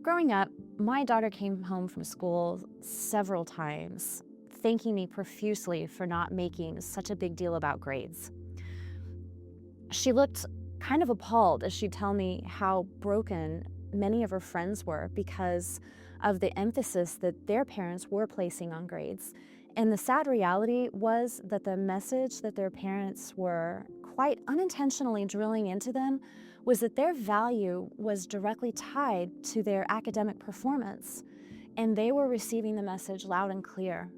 Growing up, my daughter came home from school several times, thanking me profusely for not making such a big deal about grades. She looked kind of appalled as she'd tell me how broken many of her friends were because of the emphasis that their parents were placing on grades. And the sad reality was that the message that their parents were quite unintentionally drilling into them was that their value was directly tied to their academic performance, and they were receiving the message loud and clear.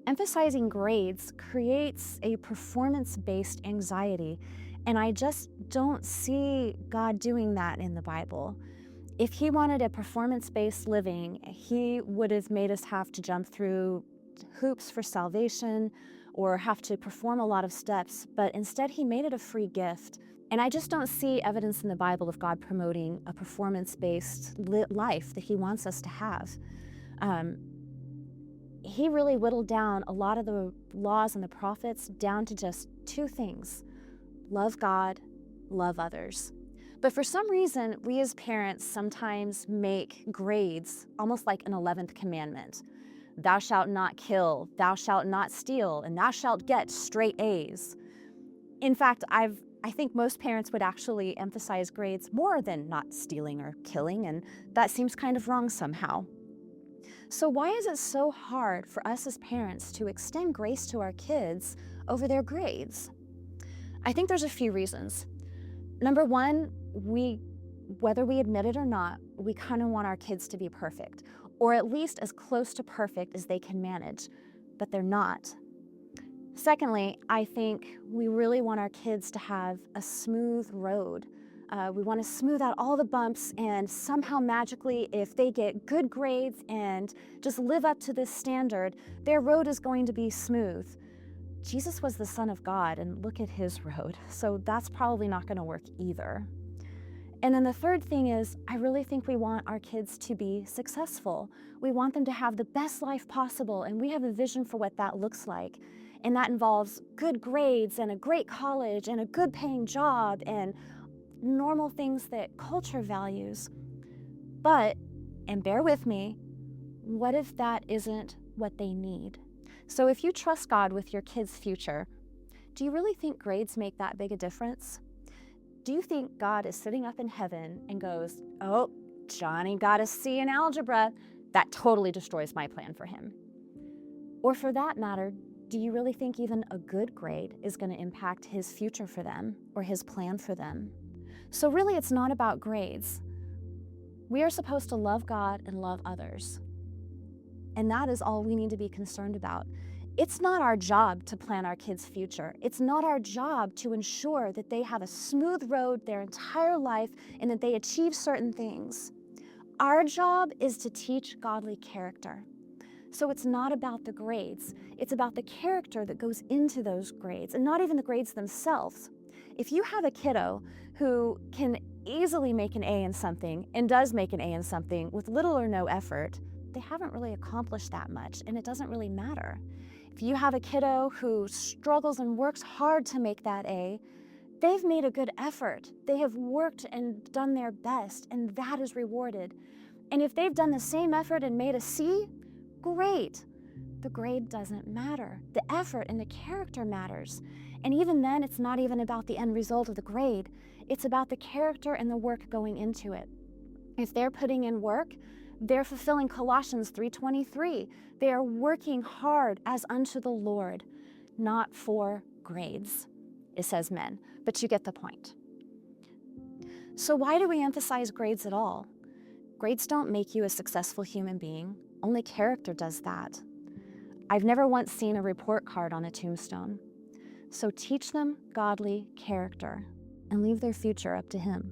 Emphasizing grades creates a performance-based anxiety, and I just don't see God doing that in the Bible. If he wanted a performance-based living, he would have made us have to jump through hoops for salvation or have to perform a lot of steps, but instead he made it a free gift. And I just don't see evidence in the Bible of God promoting a performance-based life that he wants us to have. Um, he really whittled down a lot of the laws and the prophets down to just two things: love God, love others. But for some reason, we as parents sometimes make grades almost like an 11th commandment. Thou shalt not kill, thou shalt not steal, and thou shalt get straight A's. In fact, I think most parents would actually emphasize grades more than not stealing or killing, and that seems kind of wrong somehow. So why is it so hard for us as parents to extend grace to our kids over their grades? I think there's a few reasons. Number one, whether we admit it or not, we kind of want our kids to be perfect, or at least as close to perfect as they can manage, but they're not. Secondly, I think we really want our kids to have a smooth road. We want to smooth out all the bumps, and somehow magically, if they get good grades and just live up to this standard, their road is going to be smooth. Jesus was the Son of God, and look at his road, so that's probably not going to work either. And then the third thing is, I really think we want our kids to be successful. We want them to have the best life possible, and we have a vision for what that looks like. And that involves good grades and a great college and a good paying job and normal things that culture values. But, and bear with me, what if that isn't what they need? So if you trust God with your kids' future, do you really think grades make that big a difference? Do you think God is sitting up in heaven and goes, "Oh, Johnny got a C in algebra. That totally destroys my plan for him"? Or for that matter, do you really think even a good grade is going to impact his future for them or his plan for them? So really, it's not about grades. We are supposed to love God and love others. And that is all we need to be concerned about. It's not our job to plan our kids' future. It's not our job to ensure that they have a smooth road their entire life and that they achieve certain things. Our job is to teach godly character. So it's not about the grades. It's about the character that goes into those grades, and not even the grades themselves. If you have a kiddo who can easily make an A in something and does make an A in something with little or no effort, they haven't really accomplished that much, and it doesn't really matter. If you have a kiddo who struggles and works hard to make that A, they've made a good effort. They have worked and done their best, and that is rewarded. And if they've done the same effort and made a C, great. The grade doesn't matter. The effort and the character matters. And even then, it's not even about the end result of the grade. It's about the character and the work going into it. If they're putting in work, they're fulfilling Colossians 3:23. They are working hard as unto the Lord, not for grades. It says men, but you get the point. So why do we emphasize grades at all? Grades don't make you a successful human being. Only character does that. I've never once seen a report card on a tombstone. So teach them godly character and leave their future up to Him.